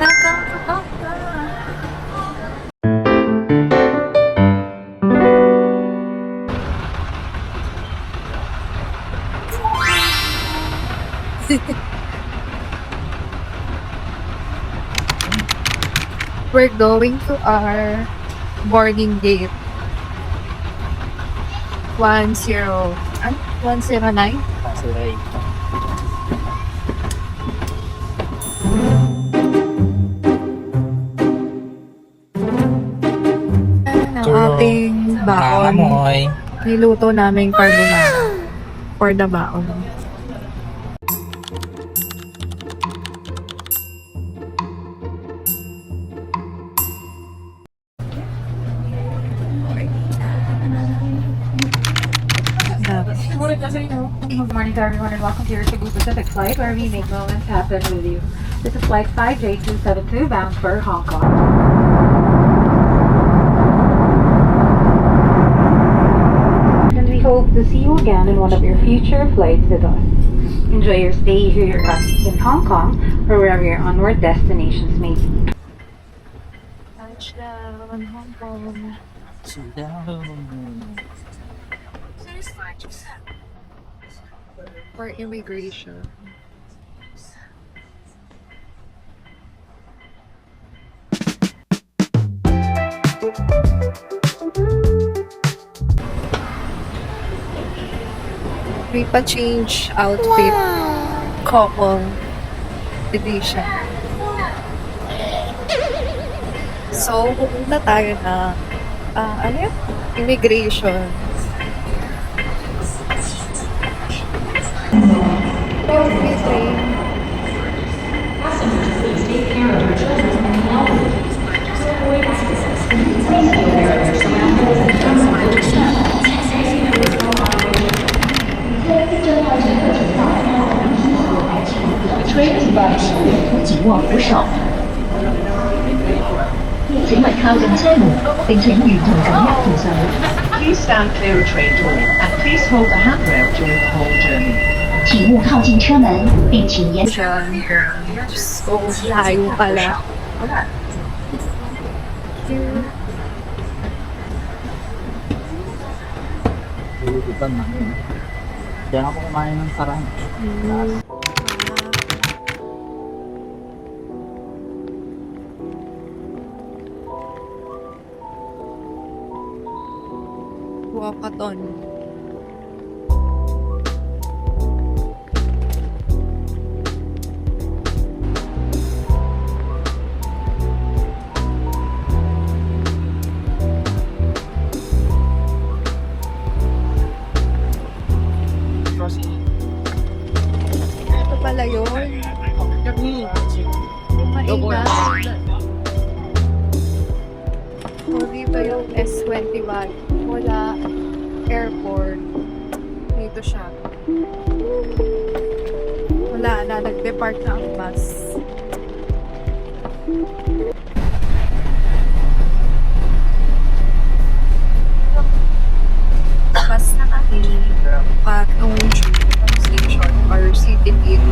Nakakapaka. We're going to our boarding gate. 109? Ang ating baon. Niluto namin carbonara for the baon. Good morning to everyone and welcome to your Cebu Pacific flight where we make moments happen with you. This is flight 5J272 bound for Hong Kong. And we hope to see you again in one of your future flights with us. Enjoy your stay here in Hong Kong or wherever your onward destinations may be. Touchdown, Hong Kong. For immigration. May pa-change outfit. Couple edition. So, pupunta tayo na ano yun? Immigration. Train is about 紧握扶手，请稳靠近車門，並請沿途緊握扶手。Please stand clear of train door and please hold the handrail during the whole journey. 请勿靠近車門，並請沿。So, layo pala. Diyan ako kumain ng sarang. Wakaton. Ito pala yun. Maingat. O, dito yung S21. Mula airport. Dito siya. Wala na. Nag-depart na ang bus. Bus na kami. Patong station or city gate.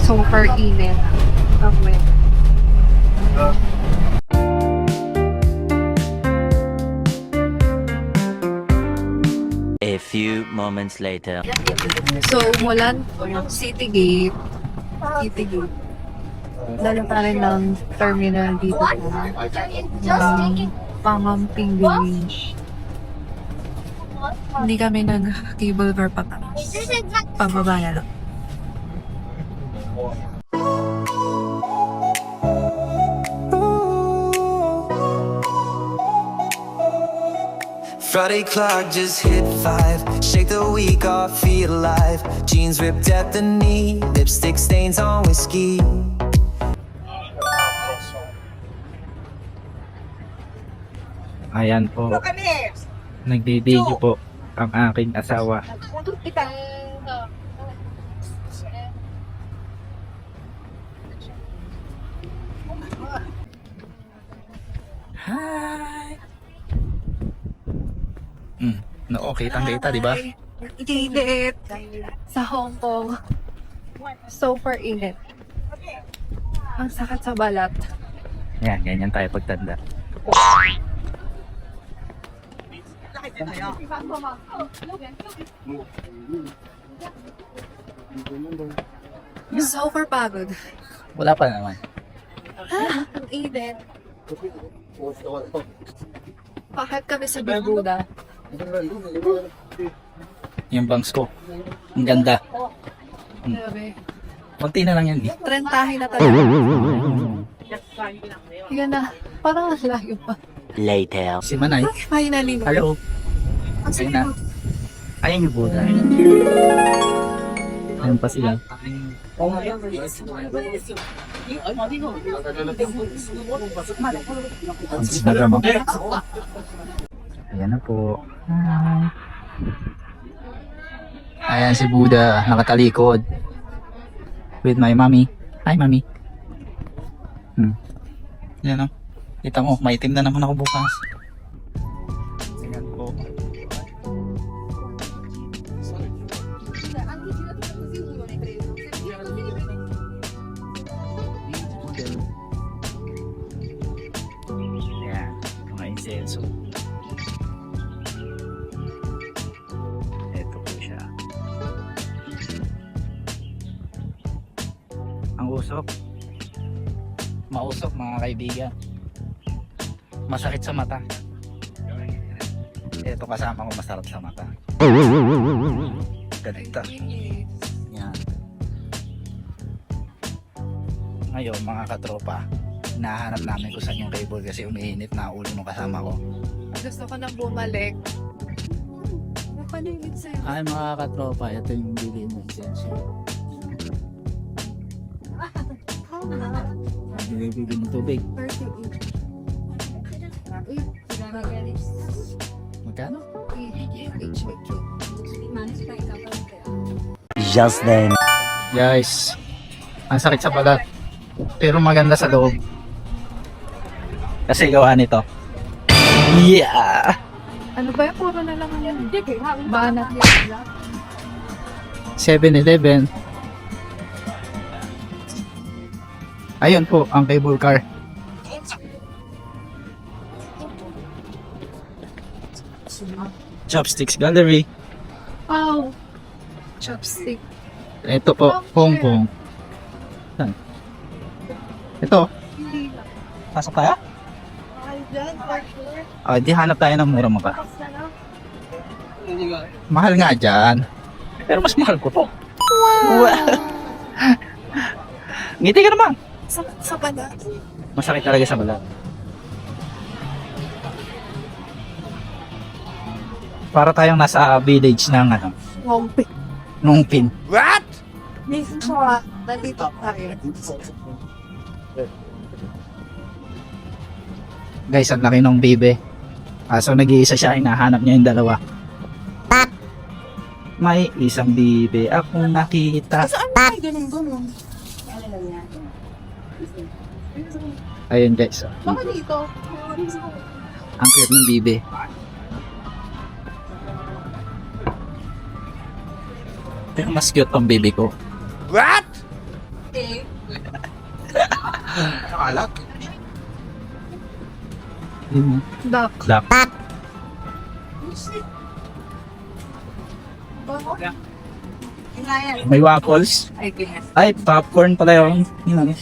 Super init. Ang wet. A few moments later. So, mula city gate, lalo pa rin ng terminal dito ng Pangamping Village. Hindi kami nag-cable car pataas. Pababa na lang. Friday clock just hit 5. Shake the week off, feel alive. Jeans ripped at the knee, lipstick stains on whiskey. Ayan po. Nagbi-video po ang aking asawa. Hi! No, okay, kita, di ba? Init sa Hong Kong. Super init. Ang sakit sa balat. Yan, ganyan tayo pagtanda. Super pagod. Wala pa naman. Ang init. Bakit kami sa Bermuda? Yung bangs ko. Ang ganda. Grabe. Kunti na lang yan, di. Trentahin na talaga. Yan na. Parang ang layo pa. Later. Si Manay. Finally. Hello. Ang Ayun sakit na. mo. Ayun yung Buddha. Ayun pa sila. Instagram mo. Ayan na po. Hi. Ayan si Buddha, nakatalikod. With my mommy. Hi, mommy. Yan o. Kita mo, maitim na naman ako bukas. Ayan po. Ayan, mga insenso. Ito po siya. Ang usok. Mausok mga kaibigan. Masakit sa mata. Ito kasama ko masarap sa mata. Ganito. Yan. Ngayon mga katropa, hinahanap namin kung saan yung cable kasi umiinit na ulo ng kasama ko. Gusto ko nang bumalik. Napalimit sa'yo. Ay mga katropa, ito yung bilhin ng insenso. Bibili ng tubig. 38. Magkano? Just then. Guys, ang sakit sa balat. Pero maganda sa loob. Kasi gawa nito. Yeah! Ano ba yung puro na lang yan? Banat yan. 7-Eleven. Ayun po, ang cable car. Chopsticks Gallery. Wow. Chopstick. Ito po, Hong Kong. Saan? Ito. Hindi na. Pasok tayo? Ay, dyan. Parkour. Di hanap tayo ng mura maka. Mahal nga dyan. Pero mas mahal ko to. Wow! Ngiti ka naman. Sa balat. Masakit talaga sa balat. Para tayong nasa village ng ano, Wompi. Nungpin. Minsan siya. Nandito tayo. Guys, ang laki ng bibe. So nag-iisa siya, hinahanap niya yung dalawa. May isang bibe akong nakita. Saan ba kayo ganun? Ayun guys, Baka dito. ang cute ng bibe. Pero mas cute ang baby ko. Eh. Nakalat? Yun. Duck. Duck. May waffles. I guess. Ay, popcorn pala yun. Yun.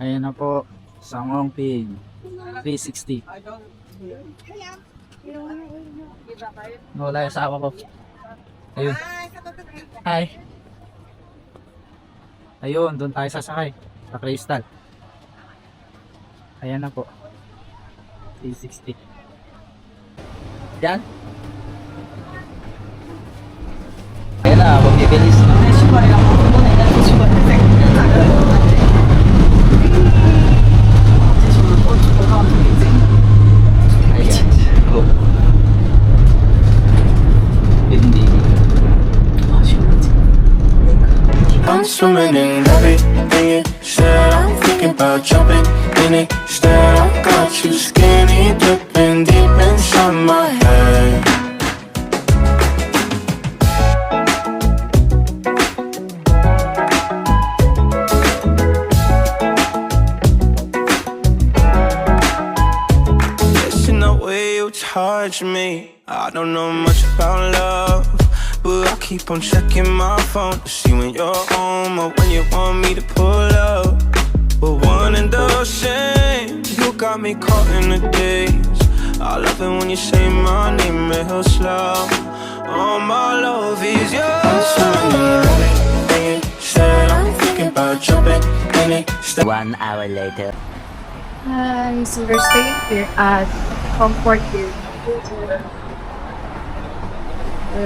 Ayan na po. Sangong Pin. 360. Wala yung asawa ko. Ayun. Hi. Ayun, doon tayo sasakay. Sa Crystal. Ayan na po. 360. Yan. Ayan na, magbibilis. Ayan. Go. Hindi. I'm swimming in everything you said. I'm thinking about about jumping in it. Instead, I got you skinny dipping deep inside my head. Listen the way you touch me. I don't know much about love, but I keep on checking my phone to see when you're home or when you want me to pull up. But one and the same, you got me caught in the days. I love it when you say my name real slow. All my love is yours. Said I'm thinking about jumping in it. 1 hour later. Hi, so we're staying here at Comfort Hill.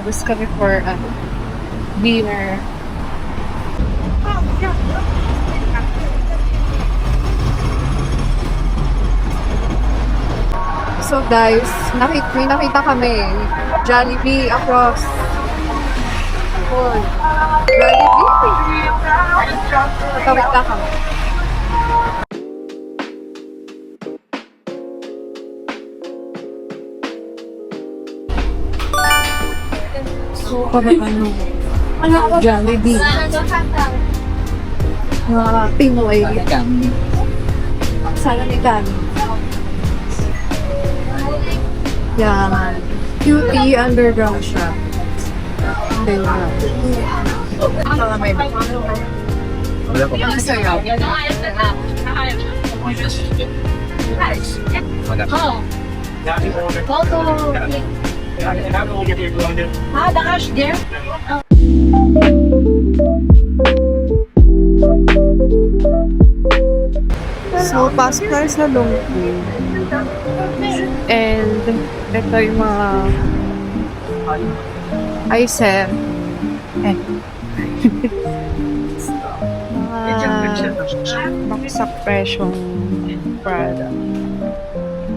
Bus kami for dinner. So guys, may nakita kami Jollibee across Jollibee. Tawid na kami. So, Jollibee. Mga Pinoy. Salamigan. Yan. QT underground shop. Salamay. Ang sarap. So, pasok tayo sa Longpool. And, ito yung mga item. Baksak presyong product.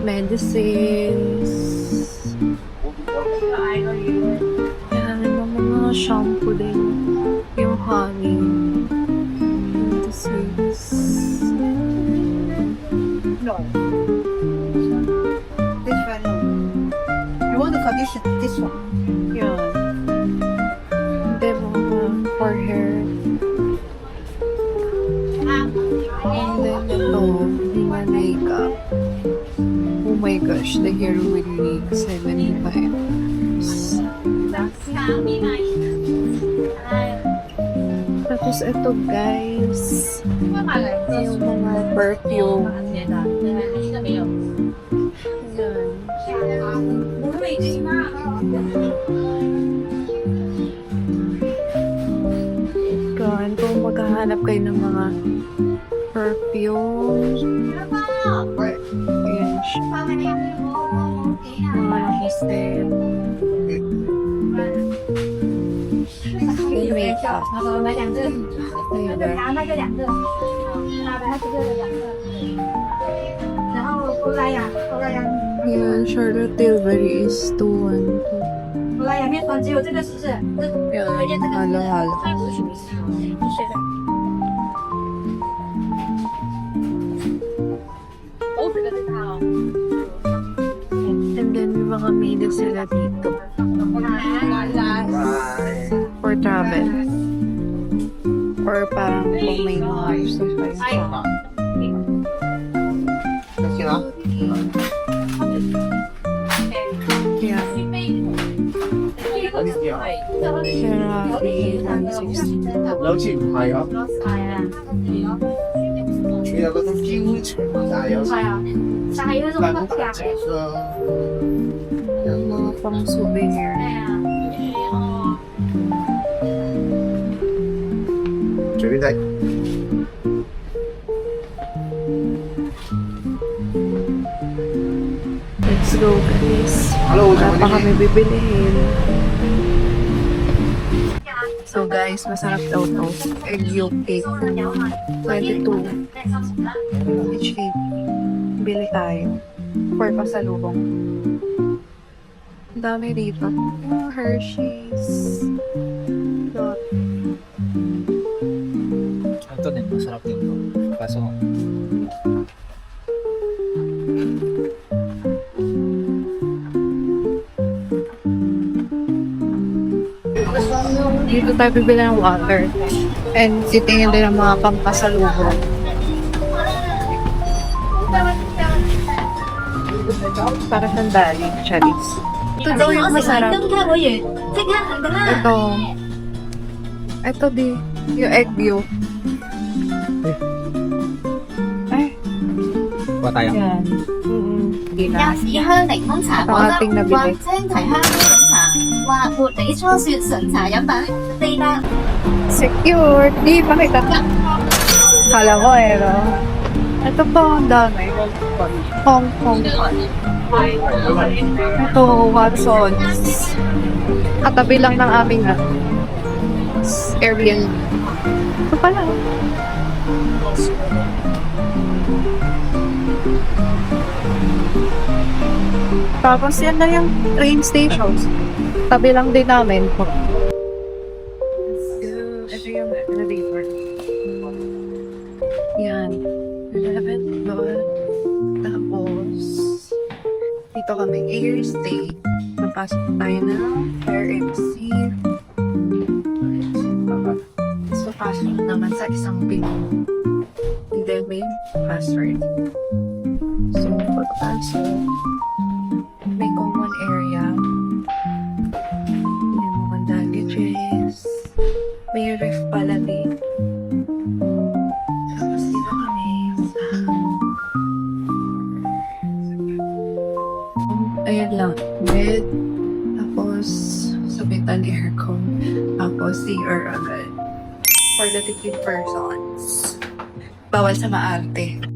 Medicines. Yan, yung mga shampoo din. Yung honey. Medicines. No. This one, no. You want the condition? This one. Yan. Hindi mga for hair. And then ito, mga makeup. Oh my gosh, the hair will need 75. Tapos ito guys, yung mga perfume. Yan. Kung maghahanap kayo ng mga perfume. Ayan siya. Mga nakastel. Makeup. Yan, Charlotte Tilbury is 212. Yan, halo-halo. And then, may mga menu sila dito. For travel. Or parang kung may mga gusto kayo sa Ferrari 160. 有錢唔係啊？你有嗰種標長，但係有時但係好大隻咯。 Yung mga pang souvenir.隨便睇。 Let's go guys. Hello, Wala pa kami bibilihin. So guys, masarap daw to. Egg yolk cake. 22. Each cake. Bili tayo. For pasalubong. Ang dami dito. Oh, Hershey's. Ito din, masarap din to. Kaso, Dito tayo bibili ng water. And titingin din ng mga pampasalubong. Para sandali, Charis. Ito daw yung masarap. Ito di. Yung egg yolk. Ay. Kuha tayo. Yan. Hindi na.以香檸檬茶果汁或青提香檸檬茶或活地初雪純茶飲品，4單。 Secure. Di, pakita. Kala ko no? Ito pa, ang dami. Hong Kong. Ito, Watson's. Katabi lang ng aming Airbnb. Ito pala. Tapos yan na yung train stations. Tabi lang din namin. Ito yung elevator. Yan. 11 doon. Tapos, dito kami airstay. Napasok tayo ng Air MC. So, pasok naman sa isang pin. And then may password. So, pagpasok, may common area. May mga baggages. May ref pala din. Tapos dito kami sa... Ayan lang. Bed. Tapos sabitan aircon. Tapos CR agad. For the 15 persons. Bawal sa maarte.